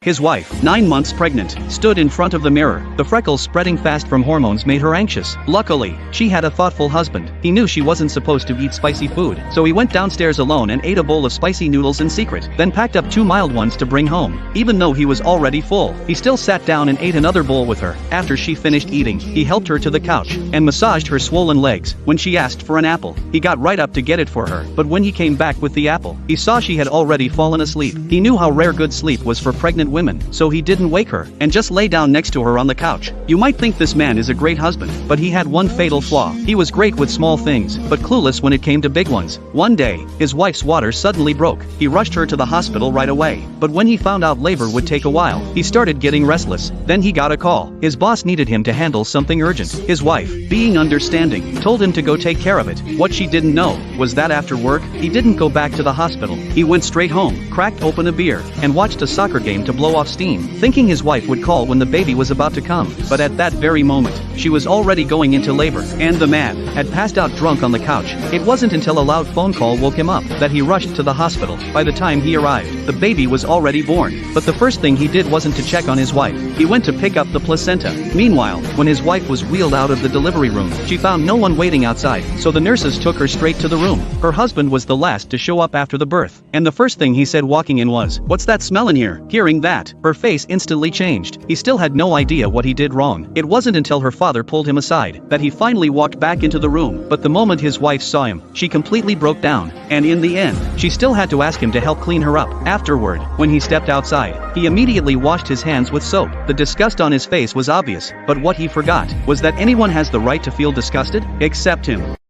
His wife, 9 months pregnant, stood in front of the mirror. The freckles spreading fast from hormones made her anxious. Luckily, she had a thoughtful husband. He knew she wasn't supposed to eat spicy food, so he went downstairs alone and ate a bowl of spicy noodles in secret, then packed up 2 mild ones to bring home. Even though he was already full, he still sat down and ate another bowl with her. After she finished eating, he helped her to the couch and massaged her swollen legs. When she asked for an apple, he got right up to get it for her, but when he came back with the apple, he saw she had already fallen asleep. He knew how rare good sleep was for pregnant women, so he didn't wake her, and just lay down next to her on the couch. You might think this man is a great husband, but he had one fatal flaw. He was great with small things, but clueless when it came to big ones. One day, his wife's water suddenly broke. He rushed her to the hospital right away, but when he found out labor would take a while, he started getting restless. Then he got a call. His boss needed him to handle something urgent. His wife, being understanding, told him to go take care of it. What she didn't know was that after work, he didn't go back to the hospital. He went straight home, cracked open a beer, and watched a soccer game to blow off steam, thinking his wife would call when the baby was about to come. But at that very moment, she was already going into labor, and the man had passed out drunk on the couch. It wasn't until a loud phone call woke him up that he rushed to the hospital. By the time he arrived, the baby was already born. But the first thing he did wasn't to check on his wife. He went to pick up the placenta. Meanwhile, when his wife was wheeled out of the delivery room, she found no one waiting outside, so the nurses took her straight to the room. Her husband was the last to show up after the birth, and the first thing he said walking in was, "What's that smell in here?" Hearing that, her face instantly changed. He still had no idea what he did wrong. It wasn't until her father pulled him aside that he finally walked back into the room, but the moment his wife saw him, she completely broke down, and in the end, she still had to ask him to help clean her up. Afterward, when he stepped outside, he immediately washed his hands with soap. The disgust on his face was obvious, but what he forgot was that anyone has the right to feel disgusted, except him.